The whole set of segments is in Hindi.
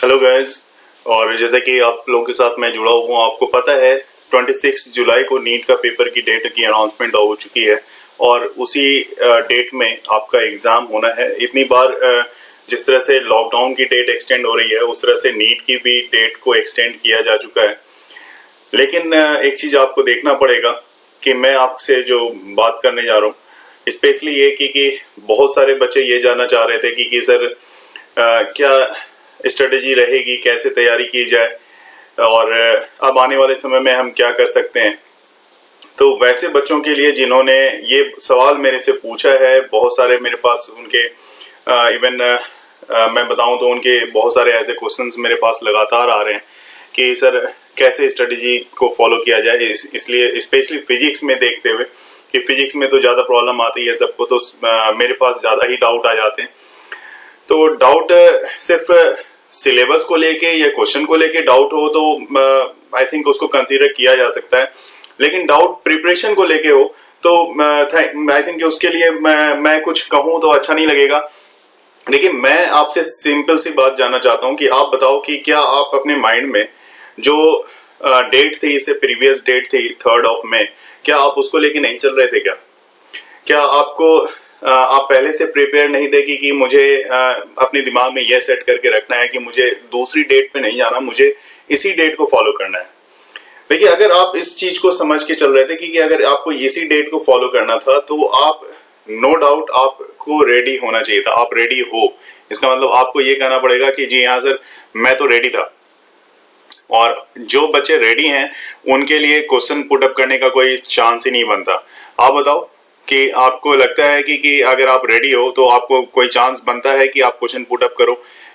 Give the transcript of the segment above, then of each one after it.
Hello guys. और जैसे कि आप लोगों के साथ मैं जुड़ा हुआ हूँ, आपको पता है 26 जुलाई को नीट का पेपर की डेट की अनाउंसमेंट हो चुकी है और उसी डेट में आपका एग्ज़ाम होना है। इतनी बार जिस तरह से लॉकडाउन की डेट एक्सटेंड हो रही है उस तरह से नीट की भी डेट को एक्सटेंड किया जा चुका है। लेकिन एक चीज़ आपको देखना पड़ेगा कि मैं आपसे जो बात करने जा रहा हूँ स्पेशली ये कि बहुत सारे बच्चे ये जानना चाह रहे थे कि सर क्या स्ट्रेटेजी रहेगी, कैसे तैयारी की जाए और अब आने वाले समय में हम क्या कर सकते हैं। तो वैसे बच्चों के लिए जिन्होंने ये सवाल मेरे से पूछा है, बहुत सारे मेरे पास उनके इवन मैं बताऊं तो उनके बहुत सारे ऐसे क्वेश्चंस मेरे पास लगातार आ रहे हैं कि सर कैसे स्ट्रेटेजी को फॉलो किया जाए। इसलिए स्पेशली फिजिक्स में देखते हुए कि फिजिक्स में तो ज़्यादा प्रॉब्लम आती है सबको, तो मेरे पास ज़्यादा ही डाउट आ जाते हैं। तो डाउट सिर्फ सिलेबस को लेके या क्वेश्चन को लेके डाउट हो तो आई थिंक उसको कंसीडर किया जा सकता है, लेकिन डाउट प्रिपरेशन को लेके हो तो आई थिंक उसके लिए मैं कुछ कहूँ तो अच्छा नहीं लगेगा। लेकिन मैं आपसे सिंपल सी बात जानना चाहता हूँ कि आप बताओ कि क्या आप अपने माइंड में जो डेट थी, इससे प्रीवियस डेट थी 3 मई, क्या आप उसको लेके नहीं चल रहे थे? क्या आपको आप पहले से प्रिपेयर नहीं थे कि मुझे अपने दिमाग में यह सेट करके रखना है कि मुझे दूसरी डेट पे नहीं जाना, मुझे इसी डेट को फॉलो करना है? देखिए, अगर आप इस चीज को समझ के चल रहे थे कि अगर आपको इसी डेट को फॉलो करना था तो आप नो डाउट आपको रेडी होना चाहिए था। आप रेडी हो, इसका मतलब आपको ये कहना पड़ेगा कि जी हाँ सर, मैं तो रेडी था। और जो बच्चे रेडी हैं उनके लिए क्वेश्चन पुटअप करने का कोई चांस ही नहीं बनता। आप बताओ कि आपको लगता है कि अगर आप रेडी हो तो आपको कोई चांस बनता है कि आप क्वेश्चन पुटअप करो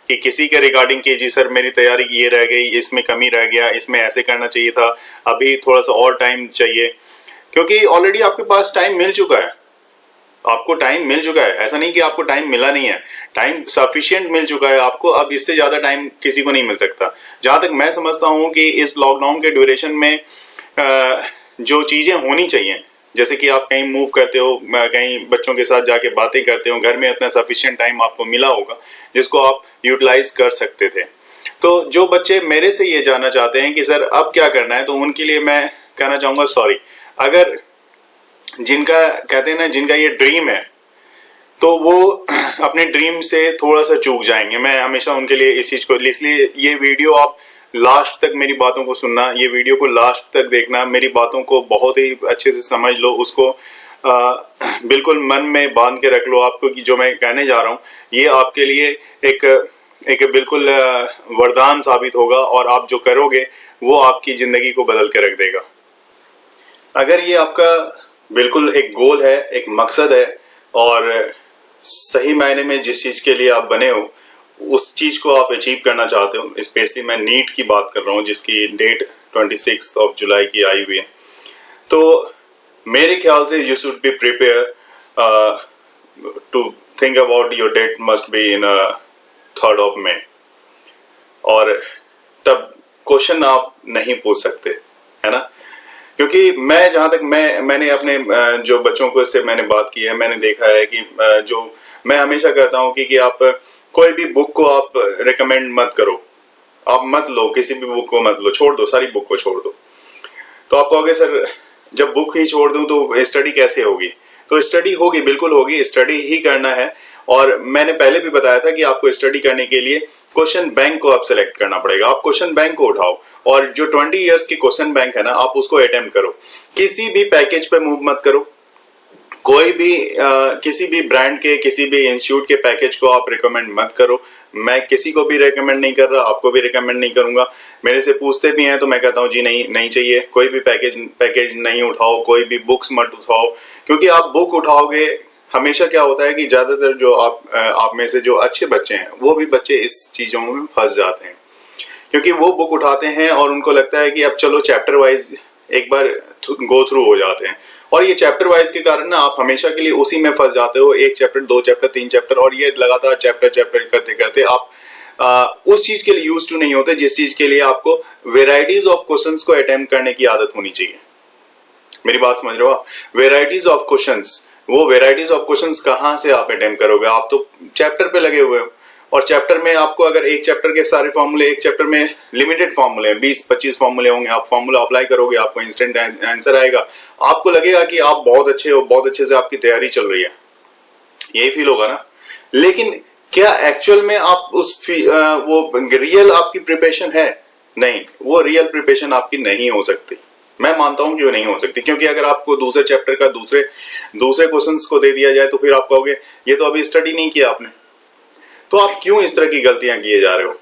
कि किसी के रिगार्डिंग कि जी सर मेरी तैयारी ये रह गई, इसमें कमी रह गया, इसमें ऐसे करना चाहिए था, अभी थोड़ा सा और टाइम चाहिए, क्योंकि ऑलरेडी आपके पास टाइम मिल चुका है। आपको टाइम मिल चुका है, ऐसा नहीं कि आपको टाइम मिला नहीं है, टाइम सफिशिएंट मिल चुका है आपको। अब इससे ज्यादा टाइम किसी को नहीं मिल सकता। जहां तक मैं समझता हूं कि इस लॉकडाउन के ड्यूरेशन में जो चीजें होनी चाहिए, जैसे कि आप कहीं मूव करते हो, कहीं बच्चों के साथ जाके बातें करते हो, घर में इतना सफिशिएंट टाइम आपको मिला होगा जिसको आप यूटिलाइज कर सकते थे। तो जो बच्चे मेरे से ये जानना चाहते हैं कि सर अब क्या करना है, तो उनके लिए मैं कहना चाहूंगा सॉरी। अगर जिनका कहते हैं ना, जिनका ये ड्रीम है तो वो अपने ड्रीम से थोड़ा सा चूक जाएंगे। मैं हमेशा उनके लिए इस चीज को, इसलिए ये वीडियो आप लास्ट तक मेरी बातों को सुनना, ये वीडियो को लास्ट तक देखना, मेरी बातों को बहुत ही अच्छे से समझ लो, उसको बिल्कुल मन में बांध के रख लो आपको कि जो मैं कहने जा रहा हूँ ये आपके लिए एक बिल्कुल वरदान साबित होगा और आप जो करोगे वो आपकी जिंदगी को बदल के रख देगा। अगर ये आपका बिल्कुल एक गोल है, एक मकसद है और सही मायने में जिस चीज के लिए आप बने हो उस चीज को आप अचीव करना चाहते हो, स्पेशली मैं नीट की बात कर रहा हूँ जिसकी डेट 26 जुलाई की आई हुई है, तो मेरे ख्याल से you should be prepare to think about your date must be in 3 May. और तब क्वेश्चन आप नहीं पूछ सकते, है ना? क्योंकि मैं जहां तक मैंने अपने जो बच्चों को इससे मैंने बात की है, मैंने देखा है कि जो मैं हमेशा कहता हूं कि आप कोई भी बुक को आप रिकमेंड मत करो, आप मत लो, किसी भी बुक को मत लो, छोड़ दो, सारी बुक को छोड़ दो। तो आप कहोगे सर जब बुक ही छोड़ दूं तो स्टडी कैसे होगी? तो स्टडी होगी, बिल्कुल होगी, स्टडी ही करना है। और मैंने पहले भी बताया था कि आपको स्टडी करने के लिए क्वेश्चन बैंक को आप सेलेक्ट करना पड़ेगा। आप क्वेश्चन बैंक को उठाओ और जो 20 इयर्स की क्वेश्चन बैंक है ना, आप उसको अटेम्प्ट करो। किसी भी पैकेज पे मूव मत करो, कोई भी किसी भी ब्रांड के, किसी भी इंस्टीट्यूट के पैकेज को आप रिकमेंड मत करो। मैं किसी को भी रिकमेंड नहीं कर रहा, आपको भी रिकमेंड नहीं करूंगा। मेरे से पूछते भी हैं तो मैं कहता हूँ जी नहीं चाहिए, कोई भी पैकेज नहीं उठाओ, कोई भी बुक्स मत उठाओ। क्योंकि आप बुक उठाओगे, हमेशा क्या होता है कि ज्यादातर जो आप में से जो अच्छे बच्चे हैं वो भी बच्चे इस चीजों में फंस जाते हैं, क्योंकि वो बुक उठाते हैं और उनको लगता है कि अब चलो चैप्टर वाइज एक बार गो थ्रू हो जाते हैं, और ये चैप्टर वाइज के कारण ना आप हमेशा के लिए उसी में फंस जाते हो। 1 चैप्टर, 2 चैप्टर, 3 चैप्टर, और ये लगातार चैप्टर करते करते आप उस चीज के लिए यूज टू नहीं होते जिस चीज के लिए आपको वेराइटीज ऑफ क्वेश्चंस को अटेम्प्ट करने की आदत होनी चाहिए। मेरी बात समझ रहे हो आप? वेराइटीज ऑफ क्वेश्चंस, वो वेराइटीज ऑफ क्वेश्चंस कहाँ से आप अटेम्प्ट करोगे? आप तो चैप्टर पे लगे हुए हो, और चैप्टर में आपको अगर एक चैप्टर के सारे फॉर्मूले, एक चैप्टर में लिमिटेड फॉर्मूले हैं, 20-25 फॉर्मूले होंगे, आप फॉर्मूला अप्लाई करोगे, आपको इंस्टेंट आंसर आएगा, आपको लगेगा कि आप बहुत अच्छे हो, बहुत अच्छे से आपकी तैयारी चल रही है, यही फील होगा ना। लेकिन क्या एक्चुअल में आप वो रियल आपकी प्रिपरेशन है? नहीं, वो रियल प्रिपरेशन आपकी नहीं हो सकती। मैं मानता हूं कि वो नहीं हो सकती, क्योंकि अगर आपको दूसरे चैप्टर का दूसरे क्वेश्चंस को दे दिया जाए तो फिर आप कहोगे ये तो अभी स्टडी नहीं किया आपने, तो आप क्यों इस तरह की गलतियां किए जा रहे हो?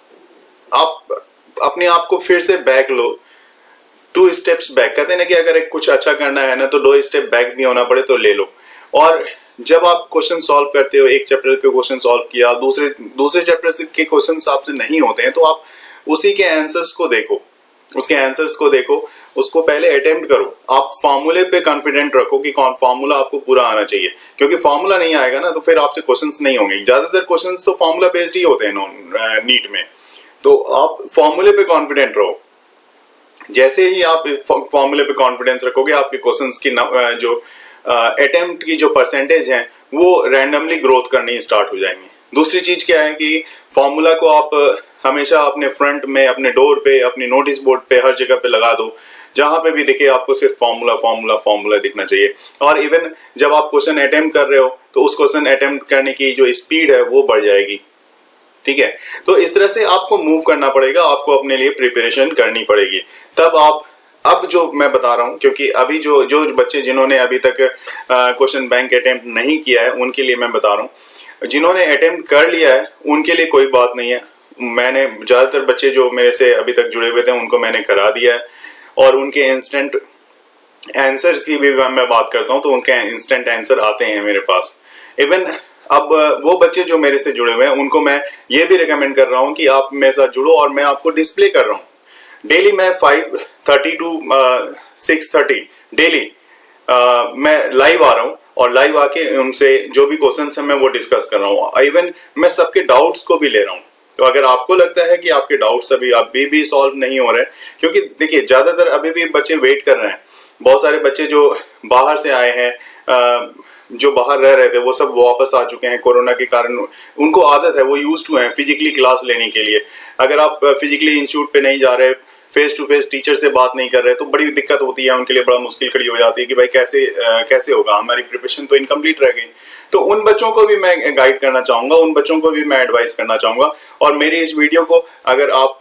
आप अपने आप को फिर से बैक लो, 2 स्टेप्स बैक। कहते हैं ना कि अगर एक कुछ अच्छा करना है ना तो 2 स्टेप बैक भी होना पड़े तो ले लो। और जब आप क्वेश्चन सॉल्व करते हो, एक चैप्टर के क्वेश्चन सॉल्व किया, दूसरे चैप्टर के क्वेश्चंस आपसे नहीं होते हैं, तो आप उसी के आंसर्स को देखो, उसके आंसर्स को देखो, उसको पहले अटेम्प्ट करो। आप फॉर्मूले पे कॉन्फिडेंट रखो कि कौन फॉर्मूला आपको पूरा आना चाहिए, क्योंकि फॉर्मूला नहीं आएगा ना तो फिर आपसे क्वेश्चंस नहीं होंगे। ज्यादातर क्वेश्चंस तो फॉर्मूला बेस्ड ही होते हैं नीट में, तो आप फॉर्मूले पे कॉन्फिडेंट रहो। जैसे ही आप फॉर्मूले पे कॉन्फिडेंस रखोगे, आपके क्वेश्चंस की जो अटेम्प्ट की जो परसेंटेज है वो रैंडमली ग्रोथ करनी स्टार्ट हो जाएंगी। दूसरी चीज क्या है कि फॉर्मूला को आप हमेशा अपने फ्रंट में, अपने डोर पे, अपनी नोटिस बोर्ड पे, हर जगह पे लगा दो, जहां पे भी दिखे आपको सिर्फ फॉर्मूला फॉर्मूला फॉर्मूला दिखना चाहिए। और इवन जब आप क्वेश्चन अटेम्प्ट कर रहे हो तो उस क्वेश्चन अटेम्प्ट करने की जो स्पीड है वो बढ़ जाएगी, ठीक है। तो इस तरह से आपको मूव करना पड़ेगा, आपको अपने लिए प्रिपरेशन करनी पड़ेगी, तब आप, अब जो मैं बता रहा हूं, क्योंकि अभी जो बच्चे जिन्होंने अभी तक क्वेश्चन बैंक अटेम्प्ट नहीं किया है उनके लिए मैं बता रहा हूं। जिन्होंने अटेम्प्ट कर लिया है उनके लिए कोई बात नहीं है। मैंने ज्यादातर बच्चे जो मेरे से अभी तक जुड़े हुए थे उनको मैंने करा दिया है, और उनके इंस्टेंट आंसर की भी मैं बात करता हूं तो उनके इंस्टेंट आंसर आते हैं मेरे पास। इवन अब वो बच्चे जो मेरे से जुड़े हुए हैं उनको मैं ये भी रिकमेंड कर रहा हूं कि आप मेरे साथ जुड़ो, और मैं आपको डिस्प्ले कर रहा हूं डेली। मैं 5:30 to 6:30 डेली मैं लाइव आ रहा हूं, और लाइव आके उनसे जो भी क्वेश्चंस हैं मैं वो डिस्कस कर रहा हूं। इवन मैं सबके डाउट्स को भी ले रहा हूं। तो अगर आपको लगता है कि आपके डाउट्स अभी भी सॉल्व नहीं हो रहे, क्योंकि देखिए ज्यादातर अभी भी बच्चे वेट कर रहे हैं। बहुत सारे बच्चे जो बाहर से आए हैं, जो बाहर रह रहे थे, वो सब वापस आ चुके हैं कोरोना के कारण। उनको आदत है, वो यूज टू हैं फिजिकली क्लास लेने के लिए। अगर आप फिजिकली इंस्टीट्यूट पे नहीं जा रहे, फेस टू फेस टीचर से बात नहीं कर रहे, तो बड़ी दिक्कत होती है, उनके लिए बड़ा मुश्किल खड़ी हो जाती है कि भाई कैसे होगा, हमारी प्रिपरेशन तो इनकम्प्लीट रह गई। तो उन बच्चों को भी मैं गाइड करना चाहूंगा, उन बच्चों को भी मैं एडवाइस करना चाहूंगा। और मेरी इस वीडियो को अगर आप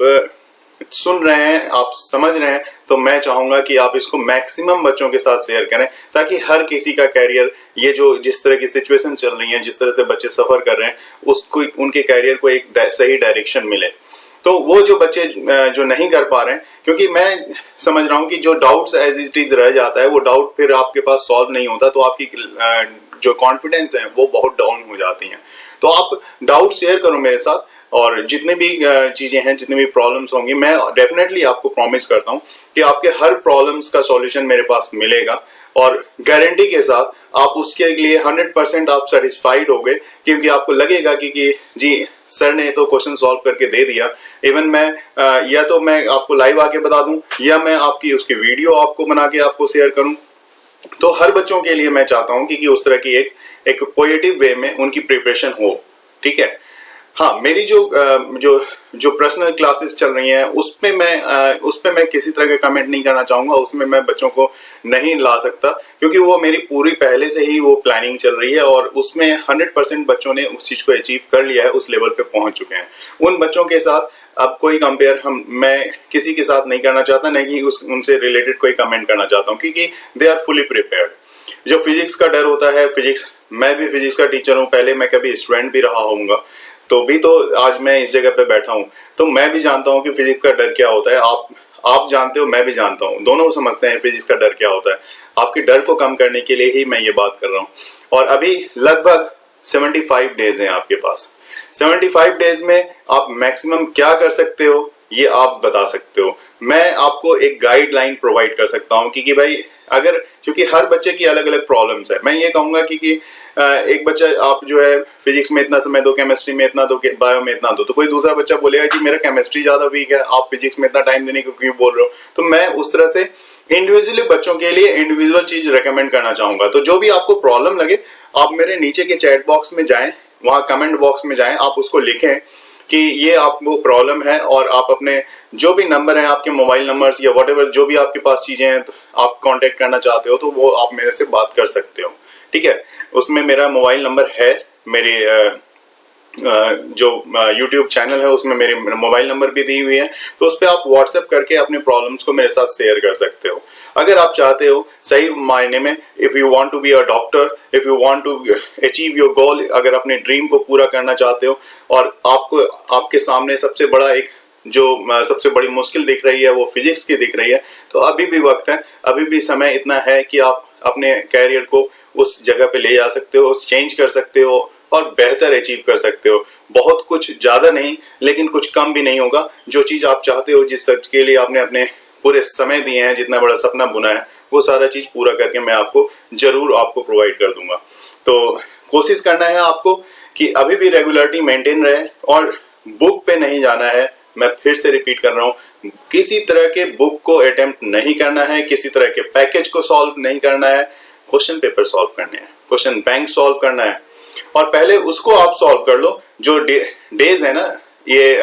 सुन रहे हैं, आप समझ रहे हैं, तो मैं चाहूंगा कि आप इसको मैक्सिमम बच्चों के साथ शेयर करें, ताकि हर किसी का कैरियर, ये जो जिस तरह की सिचुएशन चल रही है, जिस तरह से बच्चे सफर कर रहे हैं, उसको, उनके कैरियर को एक सही डायरेक्शन मिले। तो वो जो बच्चे जो नहीं कर पा रहे हैं, क्योंकि मैं समझ रहा हूं कि जो डाउट्स एज इट इज रह जाता है, वो डाउट फिर आपके पास सॉल्व नहीं होता, तो आपकी जो कॉन्फिडेंस है वो बहुत डाउन हो जाती हैं। तो आप डाउट शेयर करो मेरे साथ, और जितने भी चीजें हैं, जितने भी प्रॉब्लम्स होंगी, मैं डेफिनेटली आपको प्रॉमिस करता हूं कि आपके हर प्रॉब्लम्स का सॉल्यूशन मेरे पास मिलेगा, और गारंटी के साथ आप उसके लिए 100% आप सेटिस्फाइड होगे, क्योंकि आपको लगेगा कि जी सर ने तो क्वेश्चन सॉल्व करके दे दिया। इवन मैं या तो मैं आपको लाइव आके बता दूं, या मैं आपकी उसकी वीडियो आपको बना के आपको शेयर करूं। तो हर बच्चों के लिए मैं चाहता हूं कि उस तरह की एक पॉजिटिव वे में उनकी प्रिपरेशन हो, ठीक है। हाँ, मेरी जो पर्सनल क्लासेस चल रही हैं उस पे मैं किसी तरह का कमेंट नहीं करना चाहूंगा। उसमें मैं बच्चों को नहीं ला सकता, क्योंकि वो मेरी पूरी पहले से ही वो प्लानिंग चल रही है, और उसमें 100% बच्चों ने उस चीज को अचीव कर लिया है, उस लेवल पे पहुंच चुके हैं। उन बच्चों के साथ अब कोई कंपेयर मैं किसी के साथ नहीं करना चाहता, नहीं कि उनसे रिलेटेड कोई कमेंट करना चाहता हूँ, क्योंकि दे आर फुली प्रिपेयर्ड। जो फिजिक्स का डर होता है, मैं भी फिजिक्स का टीचर हूँ, पहले मैं कभी स्टूडेंट भी रहा होऊंगा, तो भी तो आज मैं इस जगह पे बैठा हूँ, तो मैं भी जानता हूँ कि फिजिक्स का डर क्या होता है। आप जानते हो, मैं भी जानता हूँ, दोनों समझते हैं फिजिक्स का डर क्या होता है। आपके डर को कम करने के लिए ही मैं ये बात कर रहा हूँ। और अभी लगभग 75 डेज हैं आपके पास। 75 डेज में आप मैक्सिमम क्या कर सकते हो ये आप बता सकते हो। मैं आपको एक गाइडलाइन प्रोवाइड कर सकता हूँ कि भाई अगर, क्योंकि हर बच्चे की अलग अलग प्रॉब्लम्स है, मैं ये कहूंगा कि एक बच्चा आप जो है फिजिक्स में इतना समय दो, केमिस्ट्री में इतना दो, बायो में इतना दो, तो कोई दूसरा बच्चा बोलेगा कि मेरा केमिस्ट्री ज्यादा वीक है, आप फिजिक्स में इतना टाइम देने को क्यों बोल रहे हो। तो मैं उस तरह से इंडिविजुअली बच्चों के लिए इंडिविजुअल चीज रेकमेंड करना चाहूंगा। तो जो भी आपको प्रॉब्लम लगे, आप मेरे नीचे के चैट बॉक्स में जाएं, वहाँ कमेंट बॉक्स में जाएं, आप उसको लिखें कि ये आपको प्रॉब्लम है, और आप अपने जो भी नंबर है आपके मोबाइल नंबर्स या व्हाटएवर जो भी आपके पास चीजें हैं तो आप कांटेक्ट करना चाहते हो तो वो आप मेरे से बात कर सकते हो, ठीक है। उसमें मेरा मोबाइल नंबर है, मेरे जो YouTube चैनल है उसमें मेरे मोबाइल नंबर भी दी हुई है, तो उस पर आप व्हाट्सएप करके अपने प्रॉब्लम्स को मेरे साथ शेयर कर सकते हो। अगर आप चाहते हो सही मायने में, if you want to be a doctor, if you want to achieve your goal, अगर अपने ड्रीम को पूरा करना चाहते हो और आपको आपके सामने सबसे बड़ा एक जो सबसे बड़ी मुश्किल दिख रही है वो फिजिक्स की दिख रही है, तो अभी भी वक्त है, अभी भी समय इतना है कि आप अपने कैरियर को उस जगह पे ले जा सकते हो, चेंज कर सकते हो और बेहतर अचीव कर सकते हो। बहुत कुछ ज्यादा नहीं लेकिन कुछ कम भी नहीं होगा। जो चीज आप चाहते हो, जिस सच के लिए आपने अपने पूरे समय दिए हैं, जितना बड़ा सपना बुना है, वो सारा चीज पूरा करके मैं आपको जरूर आपको प्रोवाइड कर दूंगा। तो कोशिश करना है आपको कि अभी भी रेगुलरिटी मेंटेन रहे और बुक पे नहीं जाना है। मैं फिर से रिपीट कर रहा हूँ, किसी तरह के बुक को अटेम्प्ट नहीं करना है, किसी तरह के पैकेज को सॉल्व नहीं करना है, क्वेश्चन पेपर सॉल्व करने हैं, क्वेश्चन बैंक सॉल्व करना है, और पहले उसको आप सॉल्व कर लो। जो डेज है ना, ये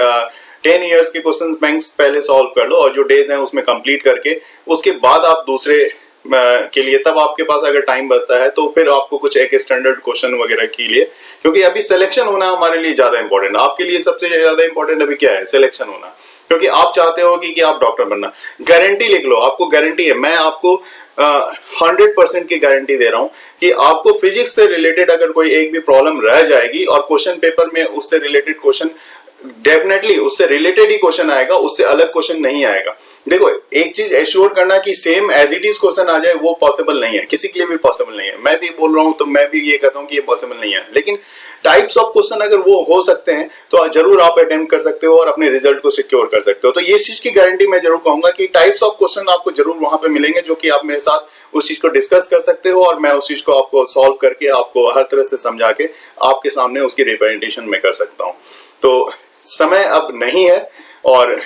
10 इयर्स के क्वेश्चन बैंक्स पहले सॉल्व कर लो, और जो डेज हैं उसमें कंप्लीट करके उसके बाद आप दूसरे के लिए, तब आपके पास अगर टाइम बचता है तो फिर आपको कुछ एक स्टैंडर्ड क्वेश्चन वगैरह के लिए, क्योंकि अभी सिलेक्शन होना हमारे लिए ज्यादा इंपॉर्टेंट है। आपके लिए सबसे ज्यादा इंपॉर्टेंट अभी क्या है? सिलेक्शन होना, क्योंकि आप चाहते हो कि आप डॉक्टर बनना। गारंटी लिख लो, आपको गारंटी है, मैं आपको 100% की गारंटी दे रहा हूं कि आपको फिजिक्स से रिलेटेड अगर कोई एक भी प्रॉब्लम रह जाएगी और क्वेश्चन पेपर में उससे रिलेटेड क्वेश्चन, डेफिनेटली उससे रिलेटेड ही क्वेश्चन आएगा, उससे अलग क्वेश्चन नहीं आएगा। देखो, एक चीज एश्योर करना कि same as it is question आ जाए वो पॉसिबल नहीं है, किसी के लिए भी पॉसिबल नहीं है। मैं भी बोल रहा हूं तो मैं भी ये कहता हूं कि ये पॉसिबल नहीं है, लेकिन टाइप्स ऑफ क्वेश्चन अगर वो हो सकते हैं तो जरूर आप अटेम्प्ट कर सकते हो और अपने रिजल्ट को सिक्योर कर सकते हो। तो ये चीज की गारंटी मैं जरूर कहूंगा कि टाइप्स ऑफ क्वेश्चन आपको जरूर वहां पे मिलेंगे, जो कि आप मेरे साथ उस चीज को डिस्कस कर सकते हो, और मैं उस चीज को आपको सॉल्व करके, आपको हर तरह से समझा के आपके सामने उसकी रिप्रेजेंटेशन में कर सकता हूँ। तो समय अब नहीं है, और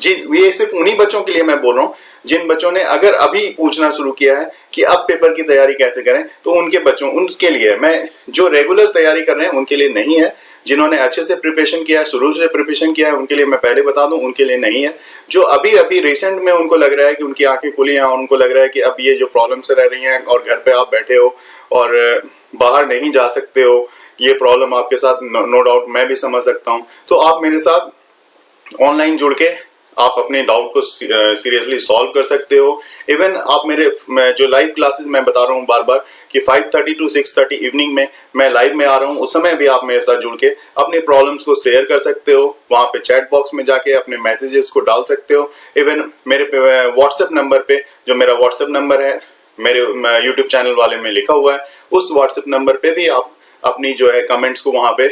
ये सिर्फ उन्हीं बच्चों के लिए मैं बोल रहा हूँ जिन बच्चों ने अगर अभी पूछना शुरू किया है कि अब पेपर की तैयारी कैसे करें, तो उनके लिए मैं, जो रेगुलर तैयारी कर रहे हैं उनके लिए नहीं है। जिन्होंने अच्छे से प्रिपरेशन किया है, शुरू से प्रिपरेशन किया है, उनके लिए मैं पहले बता दूं, उनके लिए नहीं है। जो अभी अभी रिसेंट में उनको लग रहा है कि उनकी आंखें खुली हैं, उनको लग रहा है कि अब ये जो प्रॉब्लम्स रह रही हैं और घर पे आप बैठे हो और बाहर नहीं जा सकते हो, ये प्रॉब्लम आपके साथ नो डाउट मैं भी समझ सकता हूँ। तो आप मेरे साथ ऑनलाइन जुड़ के आप अपने डाउट को सीरियसली सॉल्व कर सकते हो। इवन आप मेरे जो लाइव क्लासेस मैं बता रहा हूँ बार बार कि 5:30 to 6:30 इवनिंग में मैं लाइव में आ रहा हूँ, उस समय भी आप मेरे साथ जुड़ के अपने प्रॉब्लम्स को शेयर कर सकते हो। वहाँ पे चैट बॉक्स में जाके अपने मैसेजेस को डाल सकते हो। इवन मेरे व्हाट्सएप नंबर पे, जो मेरा व्हाट्सएप नंबर है मेरे यूट्यूब चैनल वाले में लिखा हुआ है, उस व्हाट्सएप नंबर पे भी आप अपनी जो है कमेंट्स को वहाँ पे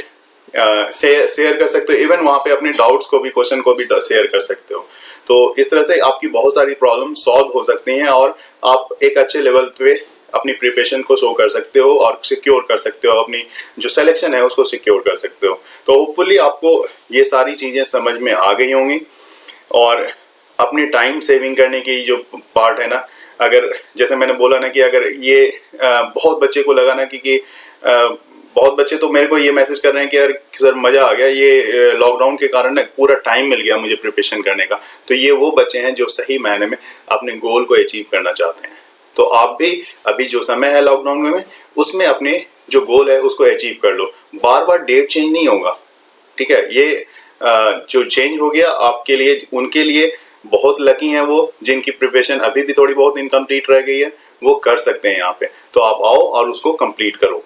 शेयर कर सकते हो। इवन वहां पे अपने डाउट्स को भी, क्वेश्चन को भी शेयर कर सकते हो। तो इस तरह से आपकी बहुत सारी प्रॉब्लम सॉल्व हो सकती हैं और आप एक अच्छे लेवल पे अपनी प्रिपरेशन को शो कर सकते हो और सिक्योर कर सकते हो, अपनी जो सिलेक्शन है उसको सिक्योर कर सकते हो। तो होपफुली आपको ये सारी चीजें समझ में आ गई होंगी। और अपनी टाइम सेविंग करने की जो पार्ट है ना, अगर जैसे मैंने बोला ना कि अगर ये बहुत बच्चे को लगा ना कि बहुत बच्चे तो मेरे को ये मैसेज कर रहे हैं कि यार सर मजा आ गया, ये लॉकडाउन के कारण ना पूरा टाइम मिल गया मुझे प्रिपरेशन करने का। तो ये वो बच्चे हैं जो सही मायने में अपने गोल को अचीव करना चाहते हैं। तो आप भी अभी जो समय है लॉकडाउन में उसमें अपने जो गोल है उसको अचीव कर लो। बार बार डेट चेंज नहीं होगा, ठीक है। ये जो चेंज हो गया आपके लिए, उनके लिए बहुत लकी हैं वो जिनकी प्रिपरेशन अभी भी थोड़ी बहुत इनकम्प्लीट रह गई है, वो कर सकते हैं यहाँ पे। तो आप आओ और उसको कंप्लीट करो।